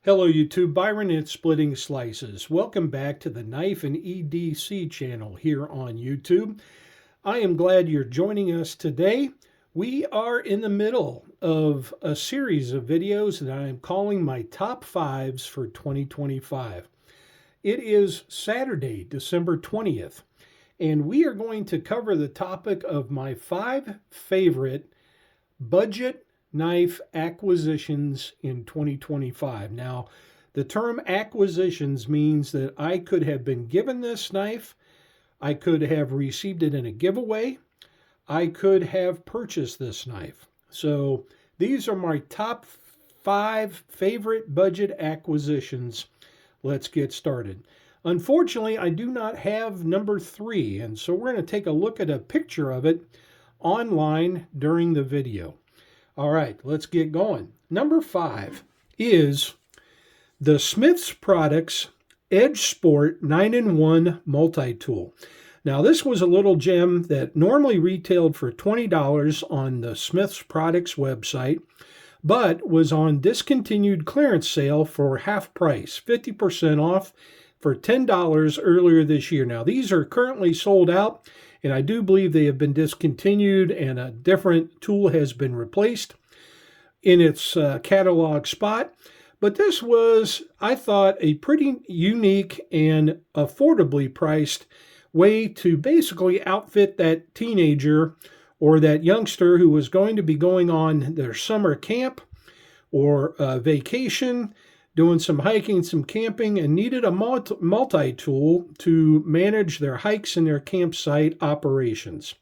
Hello YouTube, Byron at Splitting Slices. Welcome back to the Knife and EDC channel here on YouTube. I am glad you're joining us today. We are in the middle of a series of videos that I am calling my top fives for 2025. It is Saturday, December 20th, and we are going to cover the topic of my 5 favorite budget knife acquisitions in 2025. Now, the term acquisitions means that I could have been given this knife, I could have received it in a giveaway, I could have purchased this knife. So these are my top 5 favorite budget acquisitions. Let's get started. Unfortunately, I do not have number 3, and so we're going to take a look at a picture of it online during the video. All right, let's get going. Number 5 is the Smith's Products Edgesport 9-in-1 Multitool. Now, this was a little gem that normally retailed for $20 on the Smith's Products website, but was on discontinued clearance sale for half price, 50% off for $10 earlier this year. Now, these are currently sold out, and I do believe they have been discontinued and a different tool has been replaced in its catalog spot. But this was, I thought, a pretty unique and affordably priced way to basically outfit that teenager or that youngster who was going to be going on their summer camp or vacation, doing some hiking, some camping, and needed a multi-tool to manage their hikes and their campsite operations.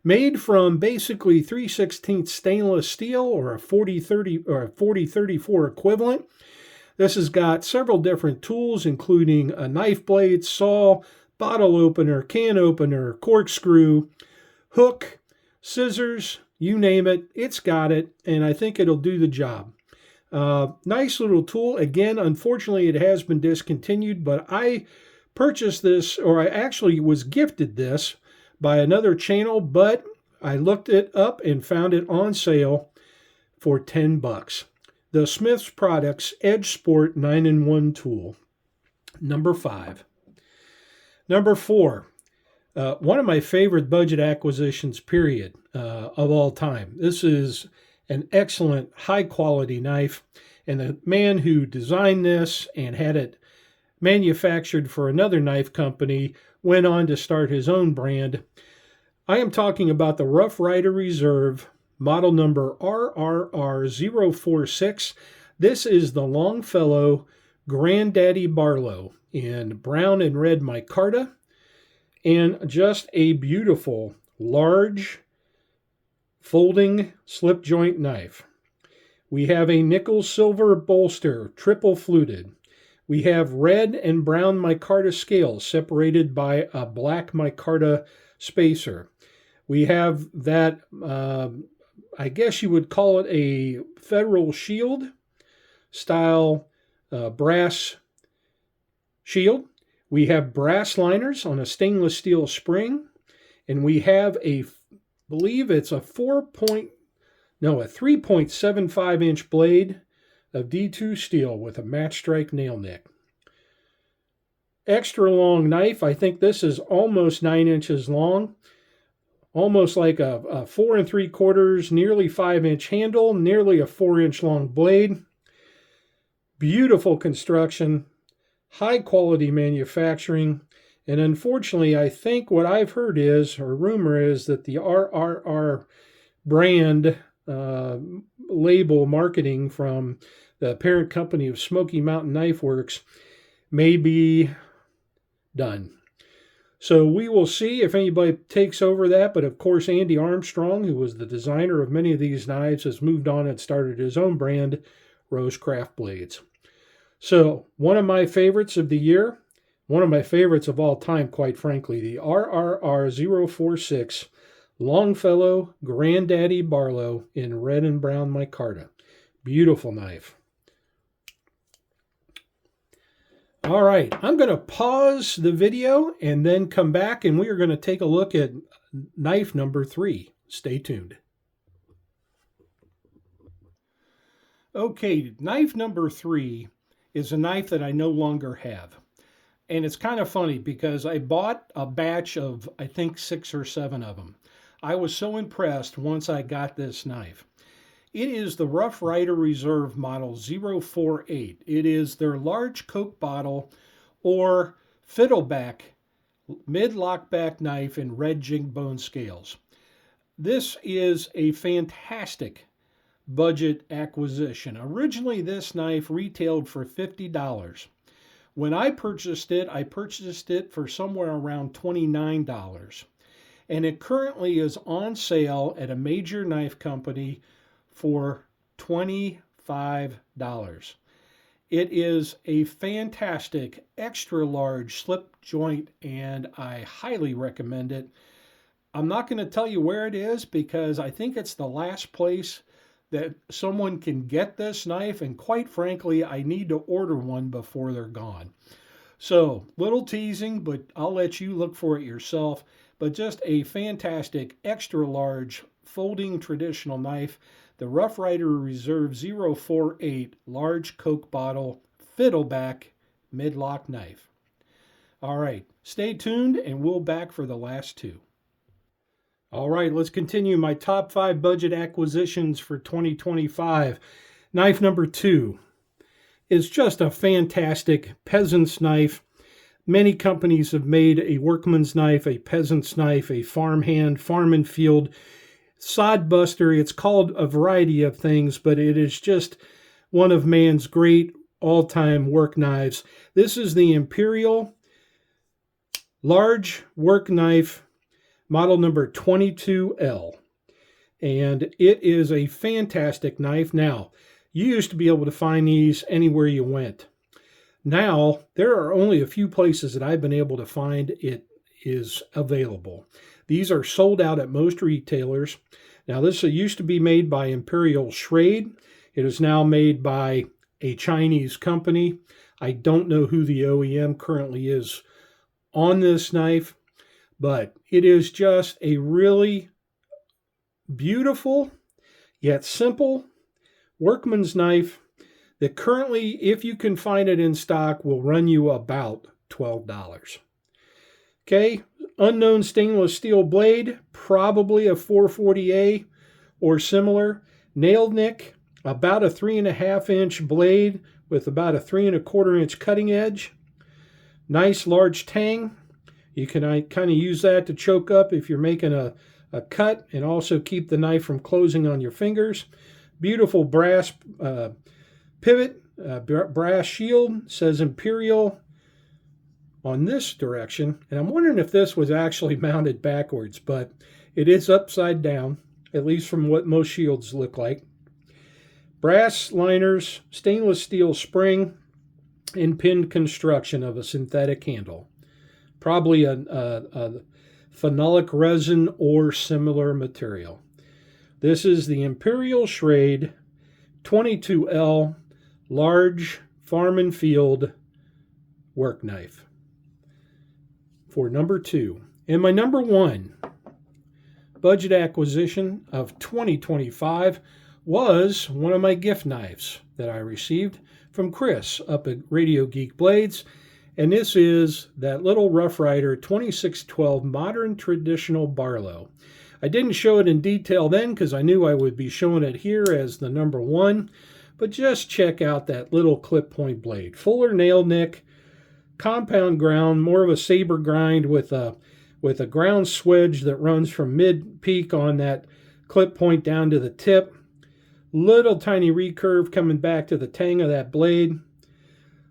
Made from basically 3/16 stainless steel or a 40-30 or a 40-34 equivalent. This has got several different tools, including a knife blade, saw, bottle opener, can opener, corkscrew, hook, scissors, you name it, it's got it, and I think it'll do the job. Nice little tool. Again, unfortunately, it has been discontinued, but I purchased this, or I actually was gifted this by another channel, but I looked it up and found it on sale for $10. The Smith's Products Edgesport 9-in-1 tool. Number 5. Number 4. One of my favorite budget acquisitions, period, of all time. This is an excellent, high-quality knife, and the man who designed this and had it manufactured for another knife company went on to start his own brand. I am talking about the Rough Ryder Reserve, model number RRR046. This is the Longfellow Granddaddy Barlow in brown and red micarta, and just a beautiful, large, folding slip joint knife. We have a nickel silver bolster, triple fluted. We have red and brown micarta scales separated by a black micarta spacer. We have that, I guess you would call it a Federal Shield style brass shield. We have brass liners on a stainless steel spring, and we have believe it's a 3.75 inch blade of D2 steel with a match strike nail nick. Extra long knife. I think this is almost 9 inches long, almost like a 4 3/4, nearly 5 inch handle, nearly a 4 inch long blade. Beautiful construction, high quality manufacturing. And unfortunately, I think what I've heard is, or rumor is, that the RRR brand label marketing from the parent company of Smoky Mountain Knife Works may be done. So we will see if anybody takes over that. But of course, Andy Armstrong, who was the designer of many of these knives, has moved on and started his own brand, Rosecraft Blades. So one of my favorites of the year, one of my favorites of all time, quite frankly, the RRR046 Longfellow Granddaddy Barlow in red and brown micarta. Beautiful knife. All right, I'm going to pause the video and then come back, and we are going to take a look at knife number 3. Stay tuned. Okay, knife number 3 is a knife that I no longer have. And it's kind of funny because I bought a batch of, I think, 6 or 7 of them. I was so impressed once I got this knife. It is the Rough Ryder Reserve Model 048. It is their large Coke bottle or fiddleback mid-lockback knife in red jigged bone scales. This is a fantastic budget acquisition. Originally, this knife retailed for $50. When I purchased it for somewhere around $29. And it currently is on sale at a major knife company for $25. It is a fantastic extra large slip joint, and I highly recommend it. I'm not going to tell you where it is because I think it's the last place that someone can get this knife, and quite frankly, I need to order one before they're gone. So, little teasing, but I'll let you look for it yourself. But just a fantastic extra large folding traditional knife, the Rough Ryder Reserve 048 large Coke bottle fiddleback mid-lock knife. All right, stay tuned and we'll back for the last two. All right, let's continue my top 5 budget acquisitions for 2025. Knife number 2 is just a fantastic peasant's knife. Many companies have made a workman's knife, a peasant's knife, a farmhand, farm and field, sod buster. It's called a variety of things, but it is just one of man's great all-time work knives. This is the Imperial large work knife, model number 22L. And it is a fantastic knife. Now, you used to be able to find these anywhere you went. Now, there are only a few places that I've been able to find it is available. These are sold out at most retailers. Now, this used to be made by Imperial Schrade. It is now made by a Chinese company. I don't know who the OEM currently is on this knife, but it is just a really beautiful yet simple workman's knife that currently, if you can find it in stock, will run you about $12. Okay, unknown stainless steel blade, probably a 440A or similar. Nail nick, about a 3.5-inch blade with about a 3.25-inch cutting edge. Nice large tang. You can kind of use that to choke up if you're making a cut and also keep the knife from closing on your fingers. Beautiful brass pivot, brass shield, says Imperial on this direction. And I'm wondering if this was actually mounted backwards, but it is upside down, at least from what most shields look like. Brass liners, stainless steel spring, and pinned construction of a synthetic handle. Probably a phenolic resin or similar material. This is the Imperial Schrade 22L large farm and field work knife for number 2. And my number 1 budget acquisition of 2025 was one of my gift knives that I received from Chris up at Radio Geek Blades. And this is that little Rough Ryder 2612 modern traditional Barlow. I didn't show it in detail then because I knew I would be showing it here as the number 1. But just check out that little clip point blade. Fuller nail nick, compound ground, more of a saber grind with a ground swedge that runs from mid-peak on that clip point down to the tip. Little tiny recurve coming back to the tang of that blade.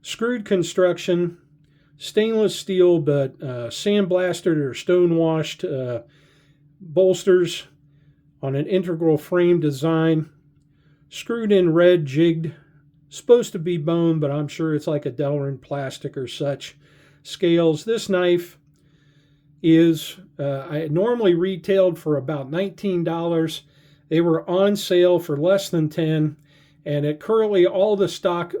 Screwed construction, stainless steel but sandblasted or stone-washed bolsters on an integral frame design. Screwed in red jigged, supposed to be bone, but I'm sure it's like a Delrin plastic or such. Scales. This knife is I normally retailed for about $19. They were on sale for less than $10, and at currently all the stock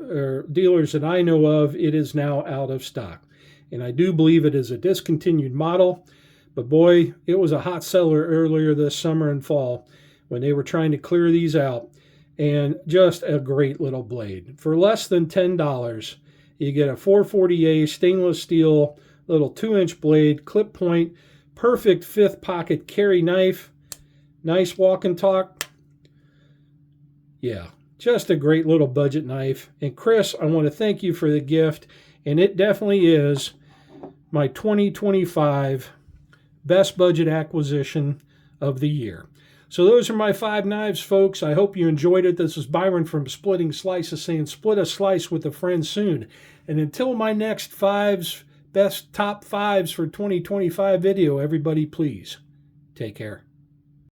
dealers that I know of, it is now out of stock. And I do believe it is a discontinued model, but boy, it was a hot seller earlier this summer and fall when they were trying to clear these out. and just a great little blade. For less than $10, you get a 440A stainless steel little 2-inch blade, clip point, perfect 5th pocket carry knife, nice walk and talk. Yeah, just a great little budget knife. And Chris, I want to thank you for the gift, and it definitely is my 2025 best budget acquisition of the year. So those are my 5 knives, folks. I hope you enjoyed it. This is Byron from Splitting Slices saying split a slice with a friend soon. And until my next best top 5s for 2025 video, everybody please take care.